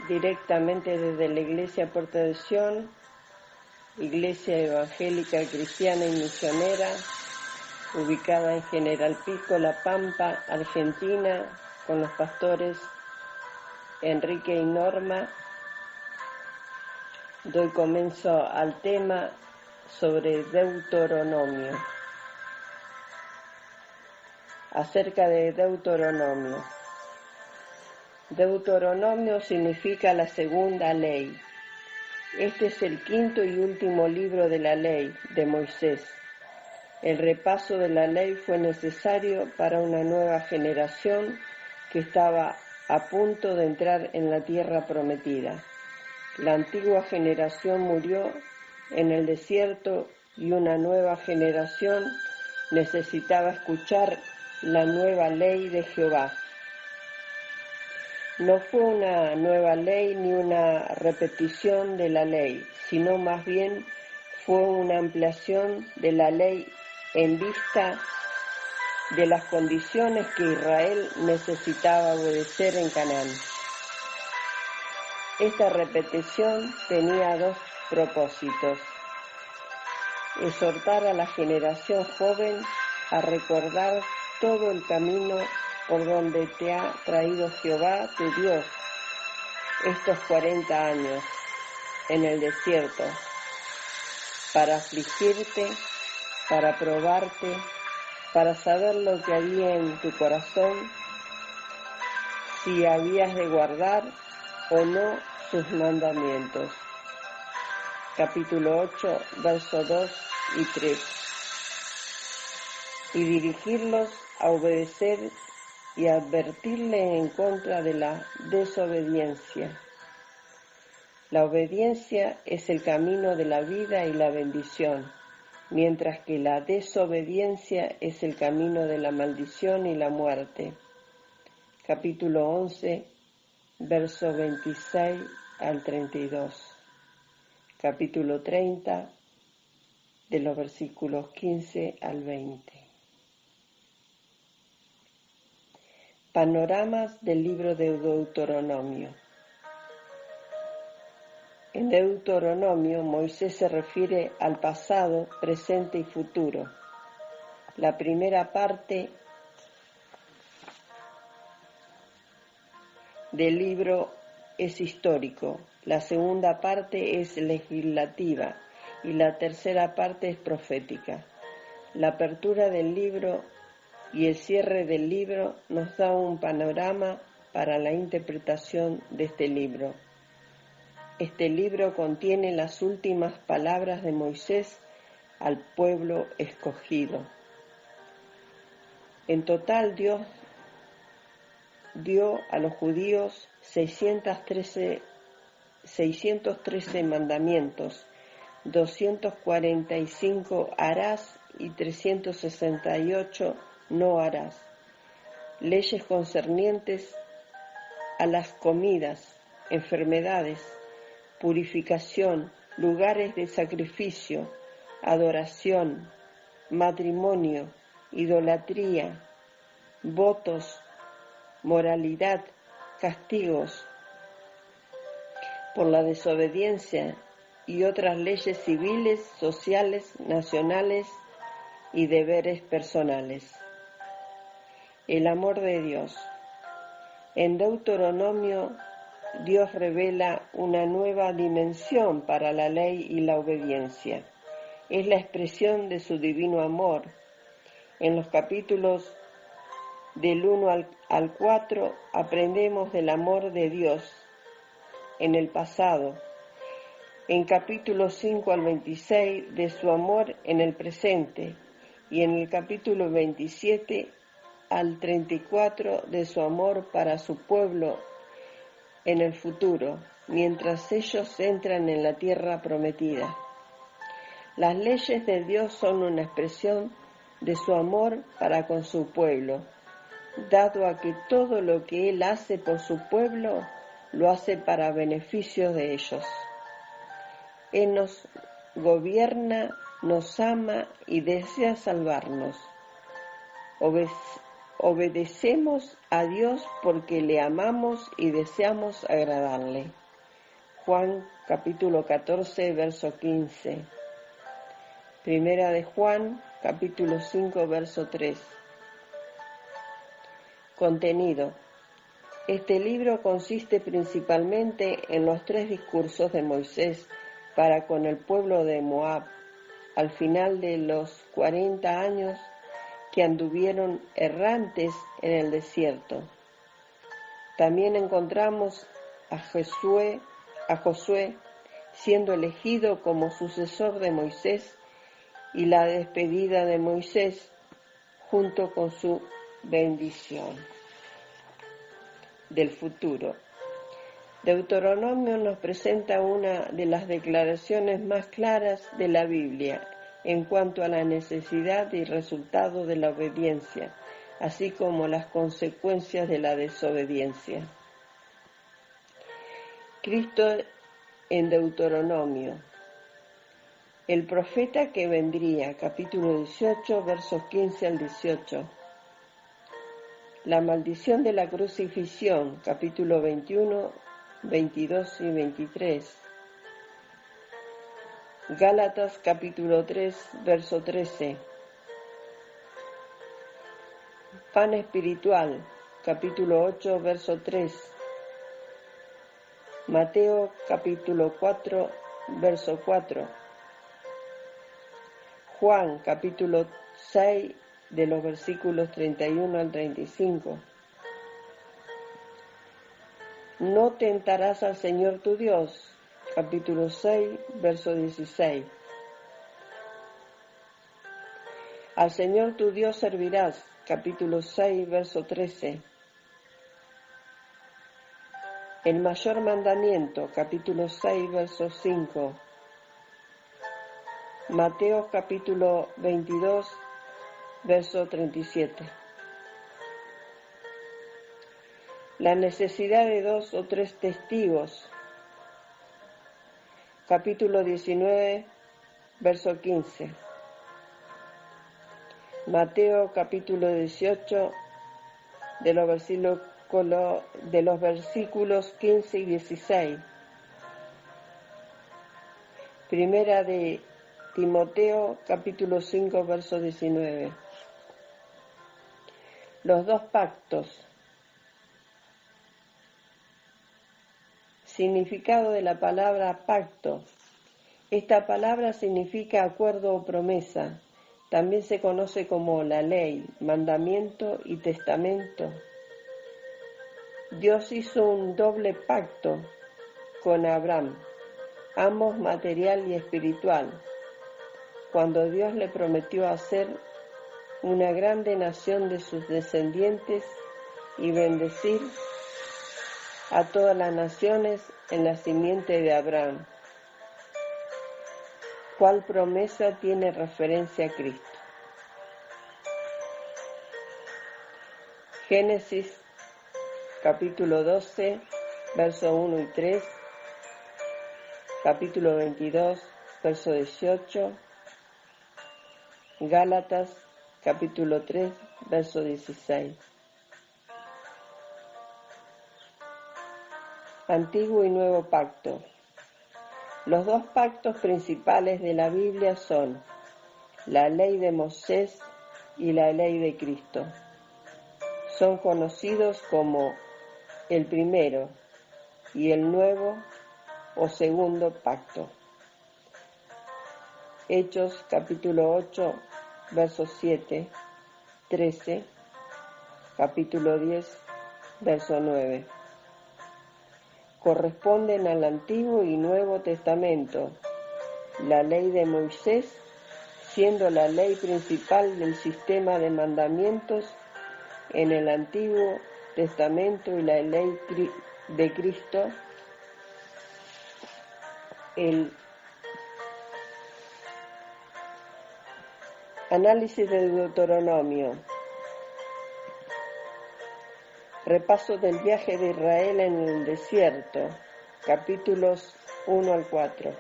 directamente desde la Iglesia Puerta de Sion, Iglesia Evangélica Cristiana y Misionera, ubicada en General Pico, La Pampa, Argentina, con los pastores Enrique y Norma. Doy comienzo al tema sobre Deuteronomio. Acerca de Deuteronomio. Deuteronomio significa la segunda ley. Este es el quinto y último libro de la ley de Moisés. El repaso de la ley fue necesario para una nueva generación que estaba a punto de entrar en la tierra prometida. La antigua generación murió en el desierto y una nueva generación necesitaba escuchar la nueva ley de Jehová. No fue una nueva ley ni una repetición de la ley, sino más bien fue una ampliación de la ley en vista de las condiciones que Israel necesitaba obedecer en Canaán. Esta repetición tenía dos propósitos: exhortar a la generación joven a recordar todo el camino por donde te ha traído Jehová tu Dios estos 40 años en el desierto, para afligirte, para probarte, para saber lo que había en tu corazón, si habías de guardar o no sus mandamientos. Capítulo 8, versos 2 y 3. Y dirigirlos a obedecer y advertirle en contra de la desobediencia. La obediencia es el camino de la vida y la bendición, mientras que la desobediencia es el camino de la maldición y la muerte. Capítulo 11, versos 26 al 32. Capítulo 30, de los versículos 15 al 20. Panoramas del libro de Deuteronomio. En Deuteronomio, Moisés se refiere al pasado, presente y futuro. La primera parte del libro es histórico, la segunda parte es legislativa y la tercera parte es profética. La apertura del libro y el cierre del libro nos da un panorama para la interpretación de este libro. Este libro contiene las últimas palabras de Moisés al pueblo escogido. En total, Dios dio a los judíos 613 mandamientos, 245 harás y 368 no harás. Leyes concernientes a las comidas, enfermedades, purificación, lugares de sacrificio, adoración, matrimonio, idolatría, votos, moralidad, castigos por la desobediencia y otras leyes civiles, sociales, nacionales y deberes personales. El amor de Dios. En Deuteronomio, Dios revela una nueva dimensión para la ley y la obediencia. Es la expresión de su divino amor. En los capítulos del 1 al 4 aprendemos del amor de Dios en el pasado. En capítulos 5 al 26 de su amor en el presente. Y en el capítulo 27 al 34 de su amor para su pueblo en el futuro, mientras ellos entran en la tierra prometida. Las leyes de Dios son una expresión de su amor para con su pueblo, dado a que todo lo que Él hace por su pueblo, lo hace para beneficio de ellos. Él nos gobierna, nos ama y desea salvarnos. Obedecemos a Dios porque le amamos y deseamos agradarle. Juan capítulo 14, verso 15. Primera de Juan capítulo 5, verso 3. Contenido. Este libro consiste principalmente en los 3 discursos de Moisés para con el pueblo de Moab, al final de los 40 años que anduvieron errantes en el desierto. También encontramos a Josué siendo elegido como sucesor de Moisés y la despedida de Moisés junto con su bendición del futuro. Deuteronomio nos presenta una de las declaraciones más claras de la Biblia en cuanto a la necesidad y resultado de la obediencia, así como las consecuencias de la desobediencia. Cristo en Deuteronomio. El profeta que vendría, capítulo 18, versos 15 al 18. La maldición de la crucifixión, capítulo 21, 22 y 23. Gálatas, capítulo 3, verso 13. Pan espiritual, capítulo 8, verso 3. Mateo, capítulo 4, verso 4. Juan, capítulo 6, de los versículos 31 al 35. No tentarás al Señor tu Dios, capítulo 6, verso 16. Al Señor tu Dios servirás, capítulo 6, verso 13. El mayor mandamiento, capítulo 6, verso 5. Mateo, capítulo 22, verso 37. La necesidad de 2 o 3 testigos. Capítulo 19, verso 15. Mateo, capítulo 18, de los versículos 15 y 16. Primera de Timoteo, capítulo 5, verso 19. Los 2 pactos. Significado de la palabra pacto. Esta palabra significa acuerdo o promesa. También se conoce como la ley, mandamiento y testamento. Dios hizo un doble pacto con Abraham, ambos material y espiritual, cuando Dios le prometió hacer una grande nación de sus descendientes y bendecir a todas las naciones en la simiente de Abraham, cual promesa tiene referencia a Cristo. Génesis capítulo 12, verso 1 y 3, capítulo 22, verso 18, Gálatas capítulo 3, verso 16. Antiguo y Nuevo Pacto. Los 2 pactos principales de la Biblia son la ley de Moisés y la ley de Cristo. Son conocidos como el primero y el nuevo o segundo pacto. Hechos capítulo 8, versos 7, 13, capítulo 10, verso 9. Corresponden al Antiguo y Nuevo Testamento, la ley de Moisés siendo la ley principal del sistema de mandamientos en el Antiguo Testamento y la ley de Cristo, el análisis de Deuteronomio. Repaso del viaje de Israel en el desierto, capítulos 1 al 4.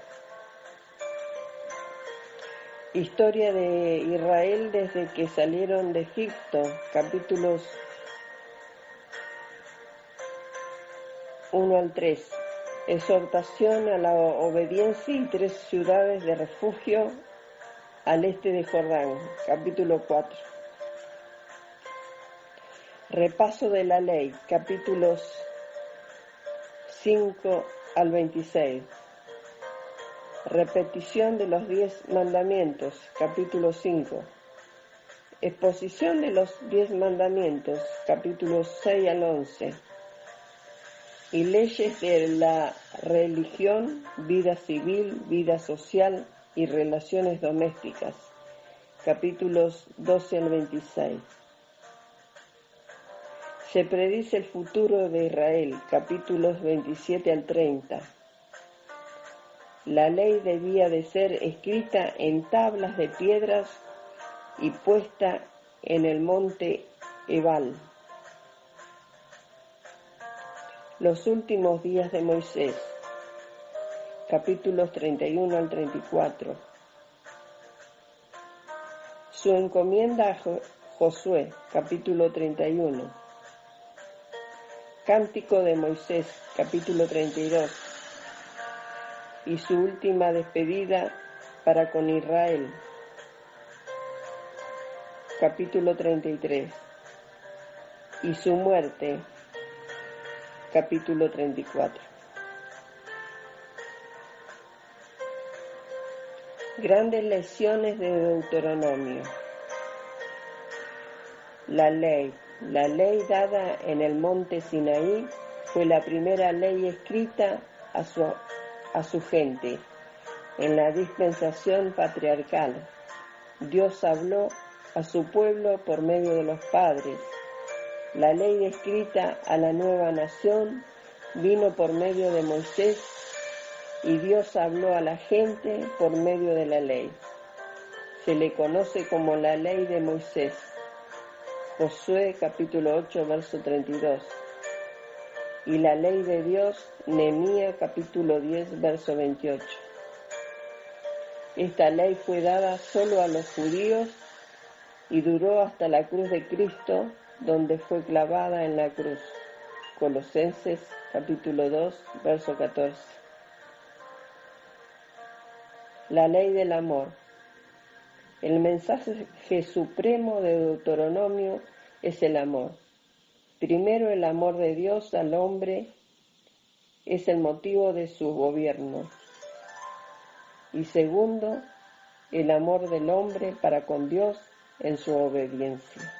Historia de Israel desde que salieron de Egipto, capítulos 1 al 3. Exhortación a la obediencia y 3 ciudades de refugio al este de Jordán, capítulo 4. Repaso de la ley, capítulos 5 al 26. Repetición de los 10 mandamientos, capítulo 5. Exposición de los 10 mandamientos, capítulos 6 al 11. Y leyes de la religión, vida civil, vida social y relaciones domésticas, capítulos 12 al 26. Se predice el futuro de Israel, capítulos 27 al 30. La ley debía de ser escrita en tablas de piedras y puesta en el monte Ebal. Los últimos días de Moisés, capítulos 31 al 34. Su encomienda a Josué, capítulo 31. Cántico de Moisés, capítulo 32. Y su última despedida para con Israel, capítulo 33. Y su muerte, capítulo 34. Grandes lecciones de Deuteronomio. La ley dada en el monte Sinaí fue la primera ley escrita a su gente. En la dispensación patriarcal, Dios habló a su pueblo por medio de los padres. La ley escrita a la nueva nación vino por medio de Moisés y Dios habló a la gente por medio de la ley. Se le conoce como la ley de Moisés. Josué capítulo 8, verso 32. Y la ley de Dios, Nehemías capítulo 10, verso 28. Esta ley fue dada solo a los judíos y duró hasta la cruz de Cristo, donde fue clavada en la cruz. Colosenses capítulo 2, verso 14. La ley del amor. El mensaje supremo de Deuteronomio es el amor. Primero, el amor de Dios al hombre es el motivo de su gobierno. Y segundo, el amor del hombre para con Dios en su obediencia.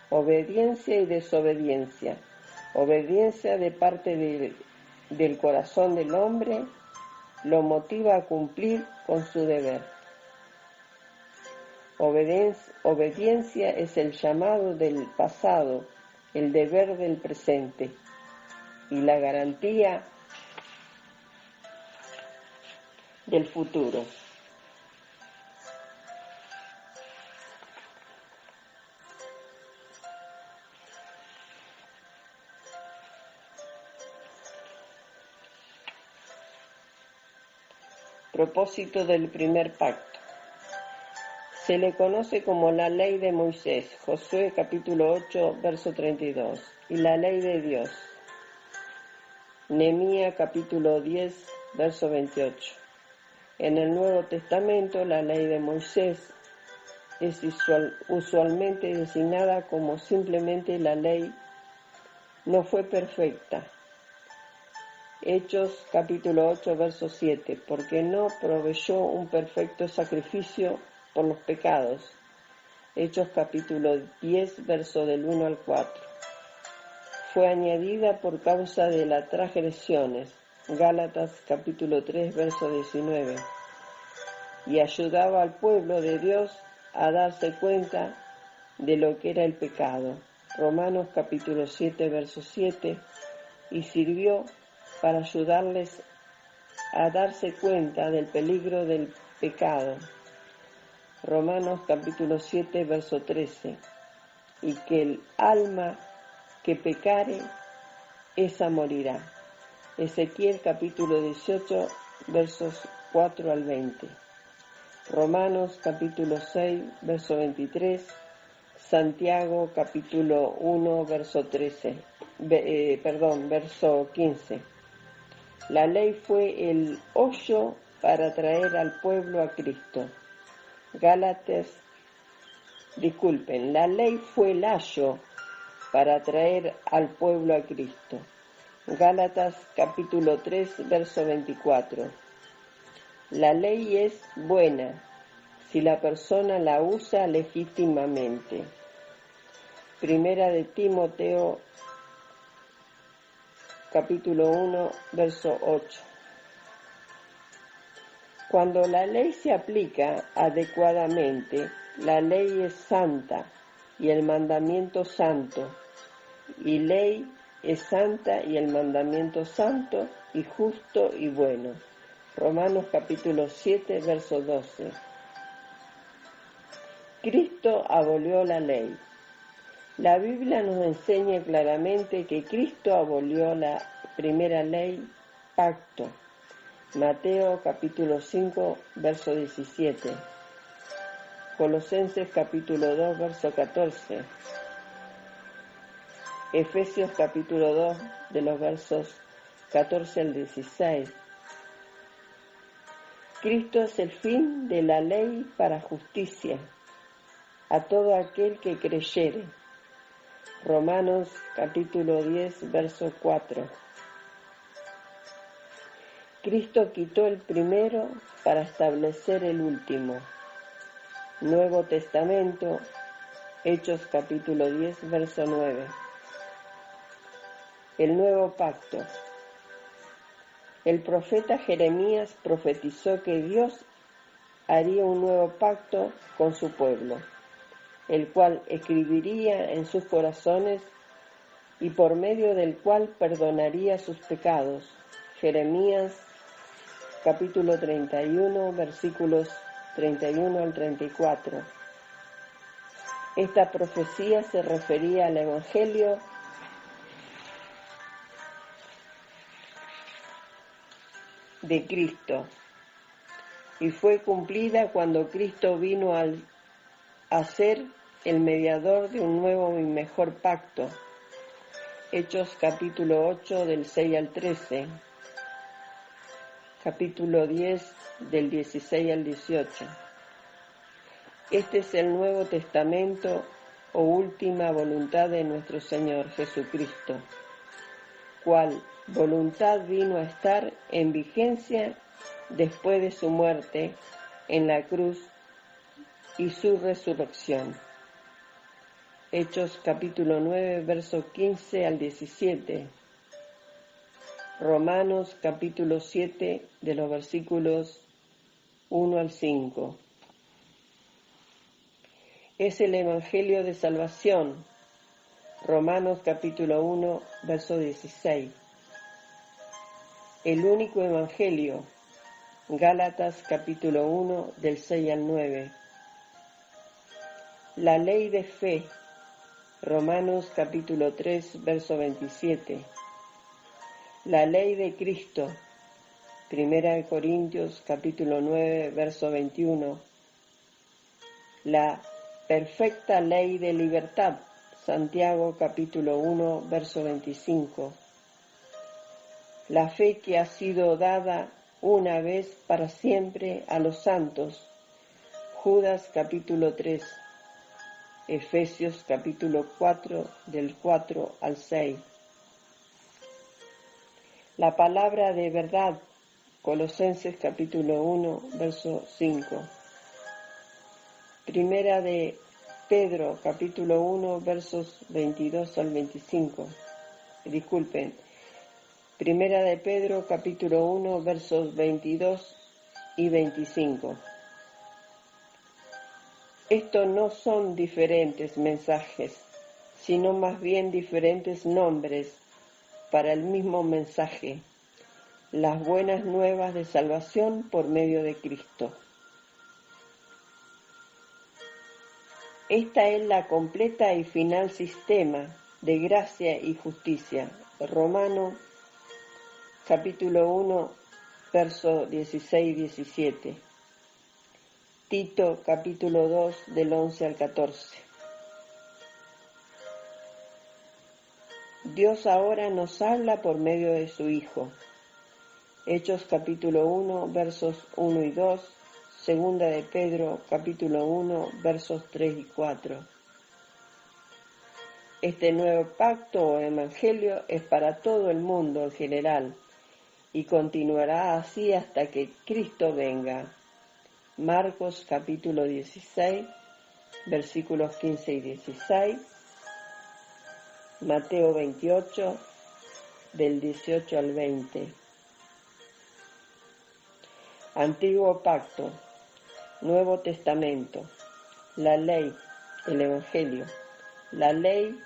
Obediencia y desobediencia. Obediencia de parte del corazón del hombre lo motiva a cumplir con su deber. Obediencia es el llamado del pasado, el deber del presente y la garantía del futuro. Propósito del primer pacto. Se le conoce como la ley de Moisés, Josué capítulo 8, verso 32, y la ley de Dios, Nehemías capítulo 10, verso 28. En el Nuevo Testamento, la ley de Moisés es usualmente designada como simplemente la ley no fue perfecta. Hechos capítulo 8, verso 7, porque no proveyó un perfecto sacrificio por los pecados. Hechos capítulo 10, verso del 1 al 4. Fue añadida por causa de las transgresiones. Gálatas capítulo 3, verso 19. Y ayudaba al pueblo de Dios a darse cuenta de lo que era el pecado. Romanos capítulo 7, verso 7. Y sirvió para ayudarles a darse cuenta del peligro del pecado. Romanos capítulo 7, verso 13. Y que el alma que pecare, esa morirá. Ezequiel capítulo 18, versos 4 al 20. Romanos capítulo 6, verso 23, Santiago capítulo 1, verso 15. La ley fue el hoyo para traer al pueblo a Cristo. La ley fue el ayo para traer al pueblo a Cristo. Gálatas capítulo 3, verso 24. La ley es buena si la persona la usa legítimamente. Primera de Timoteo capítulo 1, verso 8. Cuando la ley se aplica adecuadamente, la ley es santa y el mandamiento santo, y ley es santa y el mandamiento santo y justo y bueno. Romanos capítulo 7, verso 12. Cristo abolió la ley. La Biblia nos enseña claramente que Cristo abolió la primera ley, pacto. Mateo capítulo 5, verso 17. Colosenses capítulo 2, verso 14. Efesios capítulo 2, de los versos 14 al 16. Cristo es el fin de la ley para justicia a todo aquel que creyere. Romanos capítulo 10, verso 4. Cristo quitó el primero para establecer el último. Nuevo Testamento, Hechos capítulo 10, verso 9. El nuevo pacto. El profeta Jeremías profetizó que Dios haría un nuevo pacto con su pueblo, el cual escribiría en sus corazones y por medio del cual perdonaría sus pecados. Jeremías capítulo 31, versículos 31 al 34. Esta profecía se refería al Evangelio de Cristo y fue cumplida cuando Cristo vino a ser el mediador de un nuevo y mejor pacto. Hechos capítulo 8 del 6 al 13, capítulo 10 del 16 al 18. Este es el Nuevo Testamento o última voluntad de nuestro Señor Jesucristo, cual voluntad vino a estar en vigencia después de su muerte en la cruz y su resurrección. Hechos capítulo 9, versos 15 al 17. Romanos capítulo 7, de los versículos 1 al 5. Es el Evangelio de Salvación. Romanos capítulo 1, verso 16. El único Evangelio. Gálatas capítulo 1, del 6 al 9. La ley de fe. Romanos capítulo 3, verso 27. La ley de Cristo. Primera de Corintios capítulo 9, verso 21. La perfecta ley de libertad. Santiago capítulo 1, verso 25. La fe que ha sido dada una vez para siempre a los santos. Judas capítulo 3. Efesios capítulo 4, del 4 al 6. La palabra de verdad. Colosenses capítulo 1, verso 5. Primera de Pedro capítulo 1, versos 22 al 25. Primera de Pedro capítulo 1, versos 22 y 25. Estos no son diferentes mensajes, sino más bien diferentes nombres para el mismo mensaje, las buenas nuevas de salvación por medio de Cristo. Esta es la completa y final sistema de gracia y justicia. Romanos capítulo 1, verso 16 y 17. Tito capítulo 2 del 11 al 14. Dios ahora nos habla por medio de su Hijo. Hechos capítulo 1 versos 1 y 2, segunda de Pedro capítulo 1 versos 3 y 4. Este nuevo pacto o evangelio es para todo el mundo en general y continuará así hasta que Cristo venga. Marcos capítulo 16 versículos 15 y 16, Mateo 28 del 18 al 20. Antiguo pacto, Nuevo Testamento, la ley, el Evangelio. La ley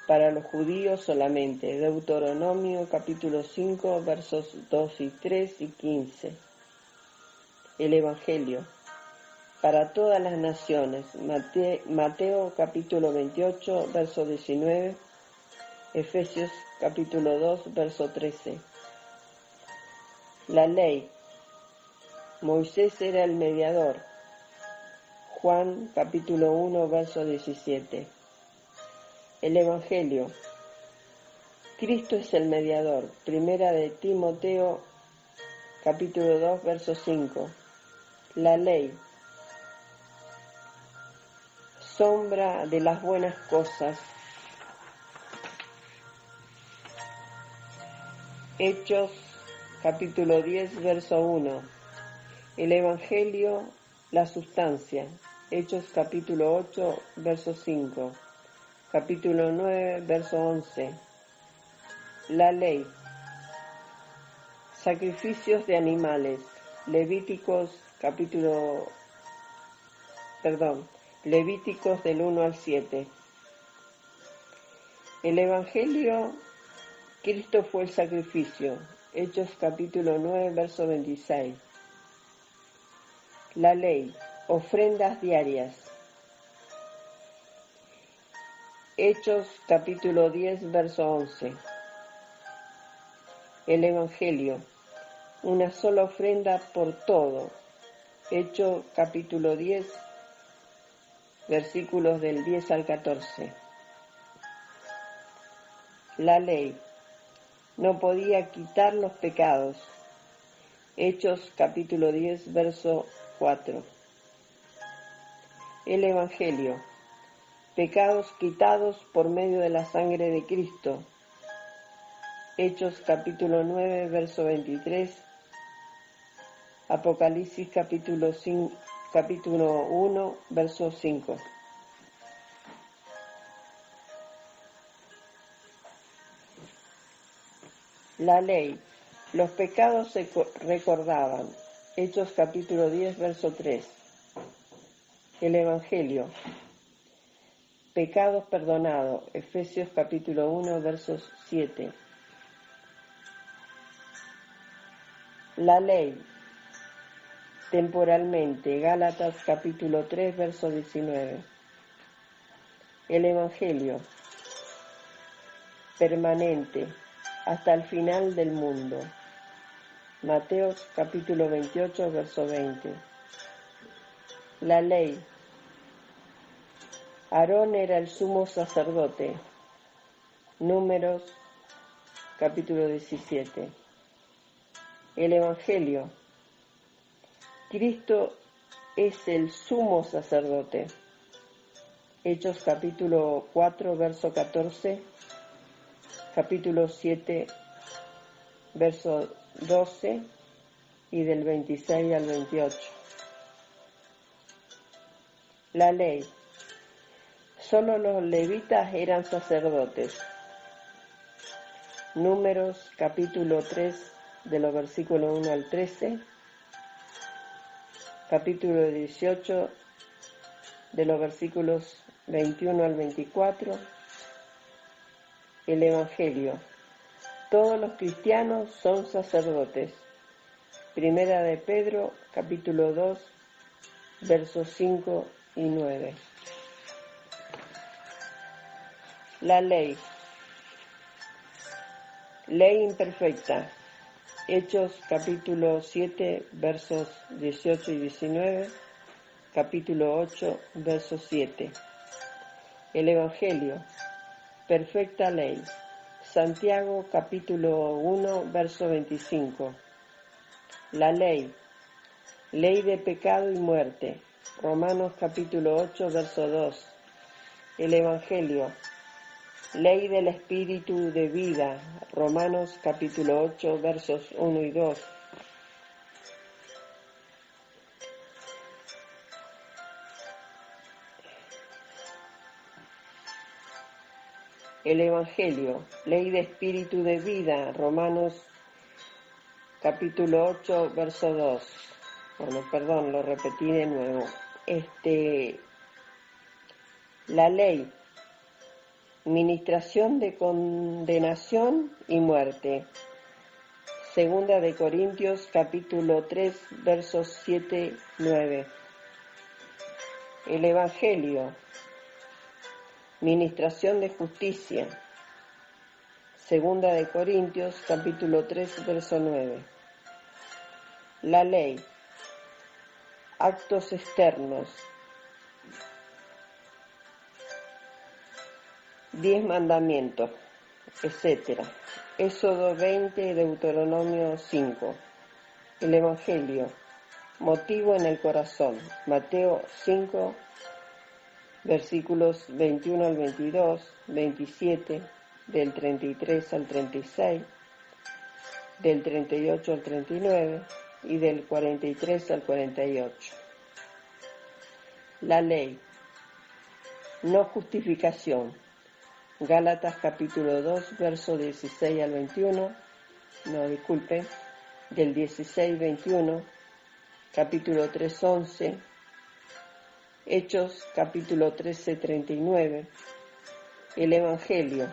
para los judíos solamente, Deuteronomio capítulo 5 versos 2 y 3 y 15. El Evangelio para todas las naciones, Mateo capítulo 28 verso 19, Efesios capítulo 2 verso 13. La ley, Moisés era el mediador, Juan capítulo 1 verso 17. El Evangelio, Cristo es el mediador, primera de Timoteo capítulo 2 verso 5. La ley, sombra de las buenas cosas. Hechos capítulo 10 verso 1. El Evangelio, la sustancia. Hechos capítulo 8 verso 5. Capítulo 9 verso 11. La ley. Sacrificios de animales. Levíticos del 1 al 7. El Evangelio, Cristo fue el sacrificio. Hechos capítulo 9 verso 26. La ley, ofrendas diarias. Hechos capítulo 10 verso 11. El Evangelio, una sola ofrenda por todo. Hechos capítulo 10 versículos del 10 al 14. La ley no podía quitar los pecados. Hechos capítulo 10 verso 4. El Evangelio, pecados quitados por medio de la sangre de Cristo. Hechos capítulo 9 verso 23. Apocalipsis capítulo 1 verso 5. La ley, los pecados se recordaban. Hechos capítulo 10 verso 3. El Evangelio, pecados perdonados. Efesios capítulo 1 versos 7. La ley, temporalmente. Gálatas capítulo 3 verso 19. El Evangelio, permanente, hasta el final del mundo. Mateo capítulo 28 verso 20. La ley, Aarón era el sumo sacerdote. Números capítulo 17. El Evangelio, Cristo es el sumo sacerdote. Hechos capítulo 4 verso 14, capítulo 7 verso 12 y del 26 al 28. La ley, solo los levitas eran sacerdotes. Números capítulo 3 de los versículos 1 al 13, capítulo 18 de los versículos 21 al 24. El Evangelio, todos los cristianos son sacerdotes. Primera de Pedro capítulo 2 versos 5 y 9. La ley, ley imperfecta. Hechos capítulo 7 versos 18 y 19, capítulo 8, verso 7. El Evangelio, perfecta ley. Santiago, capítulo 1, verso 25. La ley, ley de pecado y muerte. Romanos, capítulo 8, verso 2. El Evangelio, ley del Espíritu de vida. Romanos, capítulo 8, versos 1 y 2. El Evangelio, ley de espíritu de vida, Romanos capítulo 8, verso 2. Lo repetí de nuevo. La ley, ministración de condenación y muerte. Segunda de Corintios capítulo 3, versos 7, 9. El Evangelio, ministración de justicia. Segunda de Corintios, capítulo 3, verso 9. La ley, actos externos. 10 mandamientos, etc. Éxodo 20, Deuteronomio 5. El Evangelio, motivo en el corazón. Mateo 5, versículos 21 al 22, 27, del 33 al 36, del 38 al 39 y del 43 al 48. La ley, no justificación. Gálatas capítulo 2, verso 16 al 21, del 16 21, capítulo 3, 11, Hechos capítulo 13, 39. El Evangelio,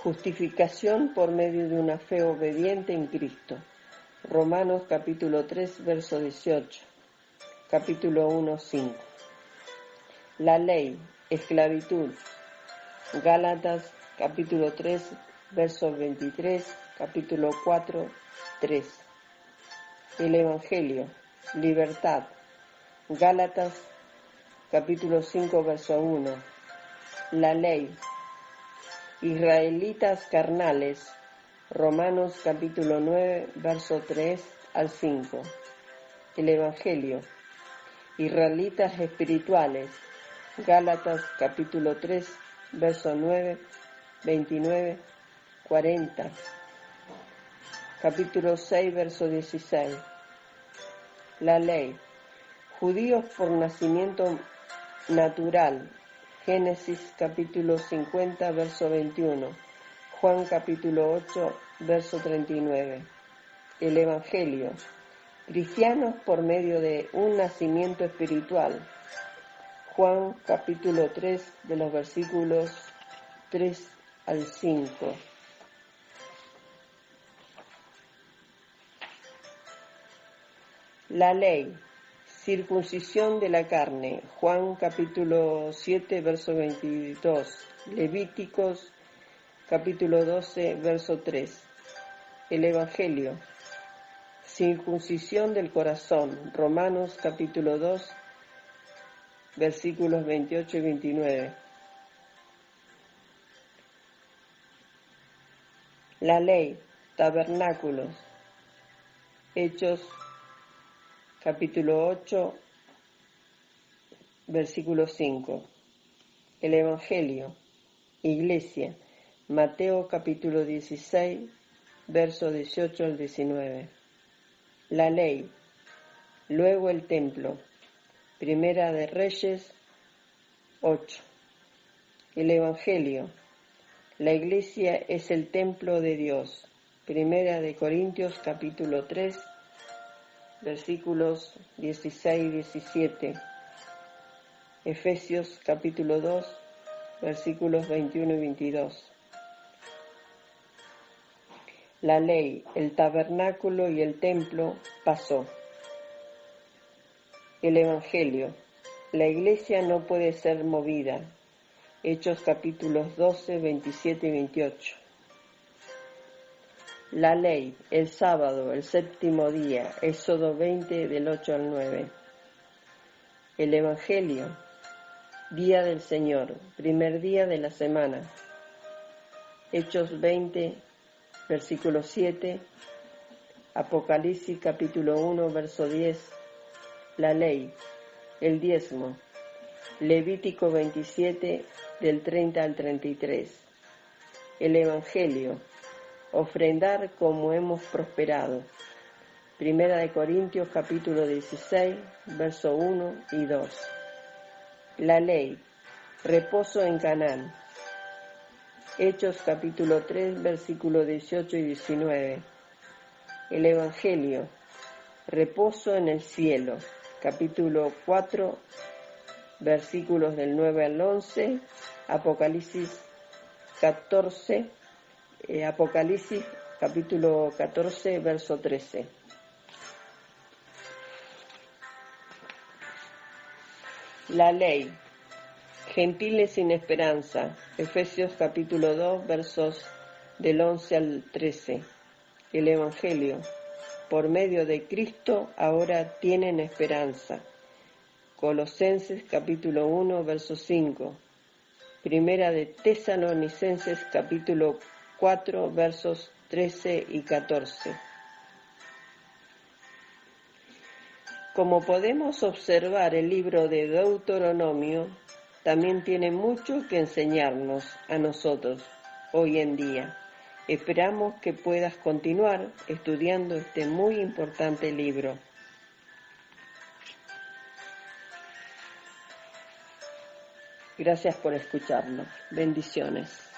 justificación por medio de una fe obediente en Cristo. Romanos capítulo 3, verso 18, capítulo 1, 5. La ley, esclavitud. Gálatas capítulo 3, verso 23, capítulo 4, 3. El Evangelio, libertad. Gálatas capítulo 5, verso 1. La ley, israelitas carnales. Romanos capítulo 9, verso 3 al 5. El Evangelio, israelitas espirituales. Gálatas capítulo 3, verso 9, 29, 40. Capítulo 6, verso 16. La ley, judíos por nacimiento natural. Génesis capítulo 50, verso 21. Juan capítulo 8, verso 39. El Evangelio, cristianos por medio de un nacimiento espiritual. Juan capítulo 3, de los versículos 3 al 5. La ley, circuncisión de la carne. Juan capítulo 7, verso 22. Levíticos capítulo 12, verso 3. El Evangelio, circuncisión del corazón. Romanos capítulo 2, versículos 28 y 29. La ley, tabernáculos. Hechos capítulo 8, versículo 5. El Evangelio, iglesia. Mateo capítulo 16, verso 18 al 19. La ley, luego el templo. Primera de Reyes 8. El Evangelio, la iglesia es el templo de Dios. Primera de Corintios capítulo 3, versículos 16 y 17. Efesios capítulo 2, versículos 21 y 22. La ley, el tabernáculo y el templo pasó. El Evangelio, la iglesia no puede ser movida. Hechos capítulos 12, 27 y 28. La ley, el sábado, el séptimo día. Éxodo 20, del 8 al 9. El Evangelio, Día del Señor, primer día de la semana. Hechos 20, versículo 7, Apocalipsis capítulo 1, verso 10, la ley, el diezmo, Levítico 27, del 30 al 33. El Evangelio, ofrendar como hemos prosperado. Primera de Corintios capítulo 16, verso 1 y 2. La ley, reposo en Canaán. Hechos capítulo 3, versículos 18 y 19. El Evangelio, reposo en el cielo. Capítulo 4, versículos del 9 al 11. Apocalipsis 14, Apocalipsis capítulo 14, verso 13. La ley, gentiles sin esperanza. Efesios capítulo 2, versos del 11 al 13. El Evangelio, por medio de Cristo ahora tienen esperanza. Colosenses capítulo 1, verso 5. Primera de Tesalonicenses capítulo 4, versos 13 y 14. Como podemos observar, el libro de Deuteronomio también tiene mucho que enseñarnos a nosotros hoy en día. Esperamos que puedas continuar estudiando este muy importante libro. Gracias por escucharnos. Bendiciones.